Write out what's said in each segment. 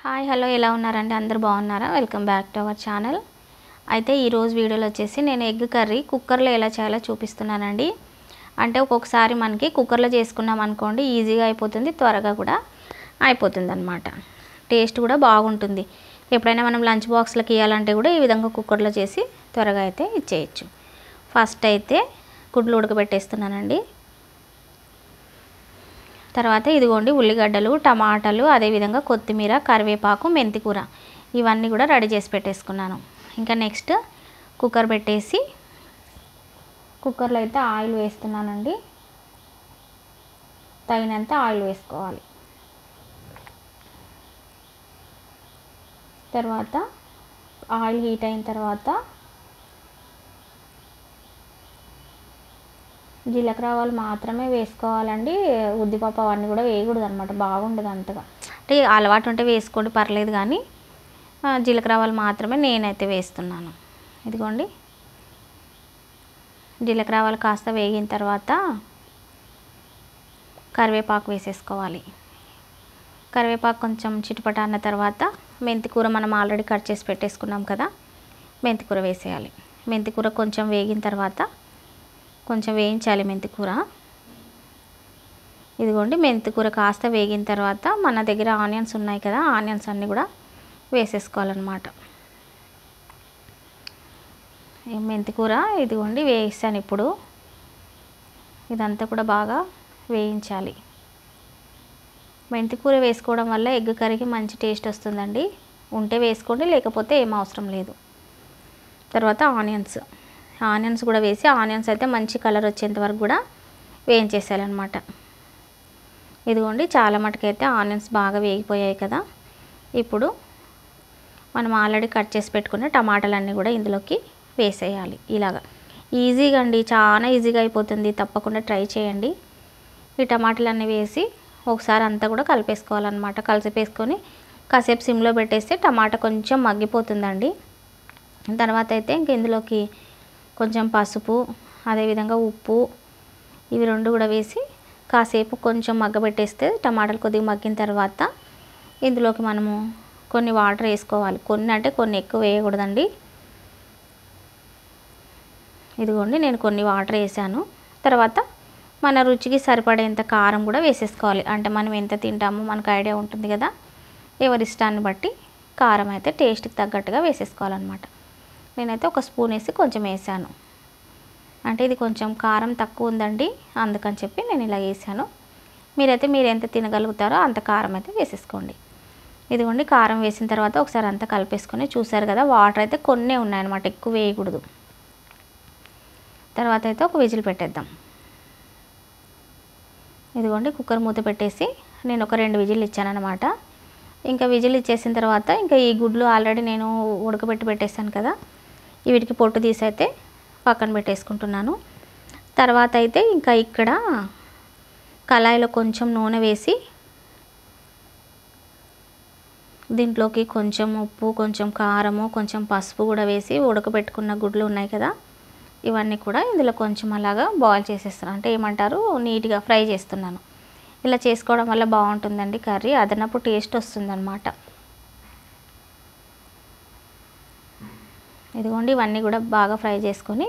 Hi hello ఎలా ఉన్నారండి అందరూ బాగున్నారా welcome back to our channel అయితే ఈ రోజు వీడియోలో వచ్చేసి నేను ఎగ్ కర్రీ కుక్కర్లో ఎలా చేయాలో చూపిస్తున్నానండి అంటే ఒక్కొక్కసారి మనకి కుక్కర్లో చేసుకున్నాం అనుకోండి ఈజీగా అయిపోతుంది త్వరగా కూడా అయిపోతుంది అన్నమాట టేస్ట్ కూడా బాగుంటుంది ఎప్పుడైనా మనం లంచ్ బాక్స్లకి ఇవ్వాలంటే కూడా ఈ విధంగా కుక్కర్లో చేసి త్వరగా అయితే ఇచ్చేయచ్చు ఫస్ట్ అయితే గుడ్లు ఉడకబెట్టేస్తున్నానండి తర్వాత ఇదిగోండి ఉల్లిగడ్డలు టమాటాలు అదే విధంగా కొత్తిమీర కరివేపాకు మెంతికూర ఇవన్నీ కూడా రెడీ చేసి పెట్టేసుకున్నాను ఇంకా నెక్స్ట్ కుక్కర్ పెట్టేసి కుక్కర్లో అయితే ఆయిల్ వేస్తున్నానండి తగినంత ఆయిల్ వేసుకోవాలి తర్వాత ఆయిల్ హీట్ అయిన తర్వాత జీలకర్ర ఆవాలు మాత్రమే వేసుకోవాలండి ఉద్దిపప్పు అవన్నీ కూడా వేయకూడదు అనమాట బాగుండదు అంతగా అంటే అలవాటు ఉంటే వేసుకోండి పర్లేదు కానీ జీలకర్ర ఆవాలు మాత్రమే నేనైతే వేస్తున్నాను ఇదిగోండి జీలకర్ర ఆవాలు కాస్త వేగిన తర్వాత కరివేపాకు వేసేసుకోవాలి కరివేపాకు కొంచెం చిటపట అన్న తర్వాత మెంతికూర మనం ఆల్రెడీ కట్ చేసి పెట్టేసుకున్నాం కదా మెంతికూర వేసేయాలి మెంతికూర కొంచెం వేగిన తర్వాత కొంచెం వేయించాలి మెంతికూర ఇదిగోండి మెంతికూర కాస్త వేగిన తర్వాత మన దగ్గర ఆనియన్స్ ఉన్నాయి కదా ఆనియన్స్ అన్నీ కూడా వేసేసుకోవాలన్నమాట మెంతికూర ఇదిగోండి వేసాను ఇప్పుడు ఇదంతా కూడా బాగా వేయించాలి మెంతికూర వేసుకోవడం వల్ల ఎగ్ కర్రీకి మంచి టేస్ట్ వస్తుందండి ఉంటే వేసుకోండి లేకపోతే ఏం అవసరం లేదు తర్వాత ఆనియన్స్ కూడా వేసి ఆనియన్స్ అయితే మంచి కలర్ వచ్చేంత వరకు కూడా వేయించేసేయాలన్నమాట ఇదిగోండి చాలా మటుకైతే ఆనియన్స్ బాగా వేగిపోయాయి కదా ఇప్పుడు మనం ఆల్రెడీ కట్ చేసి పెట్టుకున్న టమాటాలన్నీ కూడా ఇందులోకి వేసేయాలి ఇలాగా ఈజీగా అండి చాలా ఈజీగా అయిపోతుంది తప్పకుండా ట్రై చేయండి ఈ టమాటాలన్నీ వేసి ఒకసారి అంతా కూడా కలిపేసుకోవాలన్నమాట కలిపేసుకొని కాసేపు సిమ్లో పెట్టేస్తే టమాటా కొంచెం మగ్గిపోతుందండి తర్వాత అయితే ఇంక ఇందులోకి కొంచెం పసుపు అదేవిధంగా ఉప్పు ఇవి రెండు కూడా వేసి కాసేపు కొంచెం మగ్గబెట్టేస్తే టమాటాలు కొద్దిగా మగ్గిన తర్వాత ఇందులోకి మనము కొన్ని వాటర్ వేసుకోవాలి కొన్ని అంటే కొన్ని ఎక్కువ వేయకూడదండి ఇదిగోండి నేను కొన్ని వాటర్ వేసాను తర్వాత మన రుచికి సరిపడేంత కారం కూడా వేసేసుకోవాలి అంటే మనం ఎంత తింటామో మనకు ఐడియా ఉంటుంది కదా ఎవరి ఇష్టాన్ని బట్టి కారం అయితే టేస్ట్కి తగ్గట్టుగా వేసేసుకోవాలన్నమాట నేనైతే ఒక స్పూన్ వేసి కొంచెం వేసాను అంటే ఇది కొంచెం కారం తక్కువ ఉందండి అందుకని చెప్పి నేను ఇలా వేసాను మీరు ఎంత తినగలుగుతారో అంత కారం అయితే వేసేసుకోండి ఇదిగోండి కారం వేసిన తర్వాత ఒకసారి అంతా కలిపేసుకొని చూసారు కదా వాటర్ అయితే కొన్నే ఉన్నాయన్నమాట ఎక్కువ వేయకూడదు తర్వాత అయితే ఒక విజిల్ పెట్టేద్దాం ఇదిగోండి కుక్కర్ మూత పెట్టేసి నేను ఒక 2 విజిల్ ఇచ్చానన్నమాట ఇంకా విజిల్ ఇచ్చేసిన తర్వాత ఇంకా ఈ గుడ్లు ఆల్రెడీ నేను ఉడకబెట్టి పెట్టేశాను కదా వీటికి పొట్టు తీసి అయితే పక్కన పెట్టేసుకుంటున్నాను తర్వాత అయితే ఇంకా ఇక్కడ కళాయిలో కొంచెం నూనె వేసి దీంట్లోకి కొంచెం ఉప్పు కొంచెం కారము కొంచెం పసుపు కూడా వేసి ఉడకబెట్టుకున్న గుడ్లు ఉన్నాయి కదా ఇవన్నీ కూడా ఇందులో కొంచెం అలాగా బాయిల్ చేసేస్తాను అంటే ఏమంటారు నీట్గా ఫ్రై చేస్తున్నాను ఇలా చేసుకోవడం వల్ల బాగుంటుందండి కర్రీ అదనపు టేస్ట్ వస్తుందన్నమాట ఇదిగోండి ఇవన్నీ కూడా బాగా ఫ్రై చేసుకొని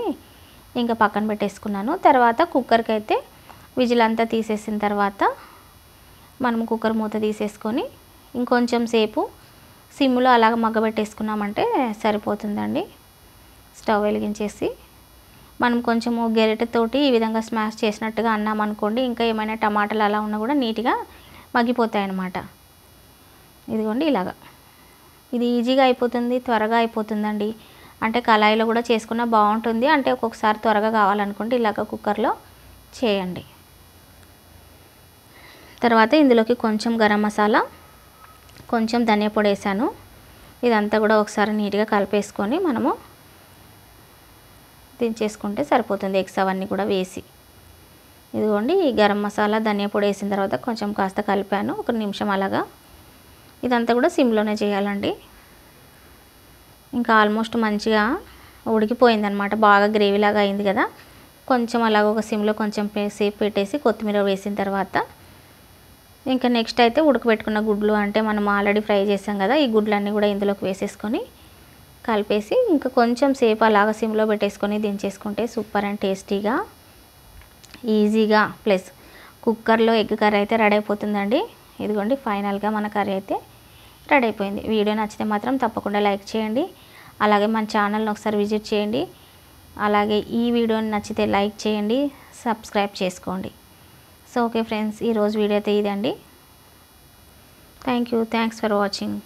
ఇంకా పక్కన పెట్టేసుకున్నాను తర్వాత కుక్కర్కి అయితే విజిల్ అంతా తీసేసిన తర్వాత మనం కుక్కర్ మూత తీసేసుకొని ఇంకొంచెం సేపు సిమ్లో అలాగ మగ్గబెట్టేసుకున్నామంటే సరిపోతుందండి స్టవ్ వెలిగించేసి మనం కొంచెము గెరిటతోటి ఈ విధంగా స్మాష్ చేసినట్టుగా అన్నామనుకోండి ఇంకా ఏమైనా టమాటాలు అలా ఉన్నా కూడా నీట్గా మగ్గిపోతాయి అన్నమాట ఇదిగోండి ఇలాగా ఇది ఈజీగా అయిపోతుంది త్వరగా అయిపోతుందండి అంటే కళాయిలో కూడా చేసుకున్నా బాగుంటుంది అంటే ఒక్కొక్కసారి త్వరగా కావాలనుకుంటే ఇలాగ కుక్కర్లో చేయండి తర్వాత ఇందులోకి కొంచెం గరం మసాలా కొంచెం ధనియా పొడి వేసాను ఇదంతా కూడా ఒకసారి నీట్గా కలిపేసుకొని మనము దించేసుకుంటే సరిపోతుంది ఎగ్స్ అవన్నీ కూడా వేసి ఇదిగోండి ఈ గరం మసాలా ధనియా పొడి వేసిన తర్వాత కొంచెం కాస్త కలిపాను 1 నిమిషం అలాగా ఇదంతా కూడా సిమ్లోనే చేయాలండి ఇంకా ఆల్మోస్ట్ మంచిగా ఉడికిపోయిందనమాట బాగా గ్రేవీలాగా అయింది కదా కొంచెం అలాగ ఒక సిమ్లో కొంచెం సేపు పెట్టేసి కొత్తిమీర వేసిన తర్వాత ఇంకా నెక్స్ట్ అయితే ఉడకబెట్టుకున్న గుడ్లు అంటే మనం ఆల్రెడీ ఫ్రై చేసాం కదా, ఈ గుడ్లన్నీ కూడా ఇందులోకి వేసేసుకొని కలిపేసి ఇంకా కొంచెం సేపు అలాగా సిమ్లో పెట్టేసుకొని దించేసుకుంటే సూపర్ అండ్ టేస్టీగా ఈజీగా ప్లస్ కుక్కర్లో ఎగ్ కర్రీ అయితే రెడీ అయిపోతుందండి. ఇదిగోండి ఫైనల్గా మన కర్రీ అయితే రెడీ అయిపోయింది. వీడియో నచ్చితే మాత్రం తప్పకుండా లైక్ చేయండి, అలాగే మన ఛానల్ని ఒకసారి విజిట్ చేయండి. అలాగే ఈ వీడియోని నచ్చితే లైక్ చేయండి, సబ్స్క్రైబ్ చేసుకోండి. సో ఓకే ఫ్రెండ్స్, ఈరోజు వీడియో అయితే ఇదండి. Thanks for watching.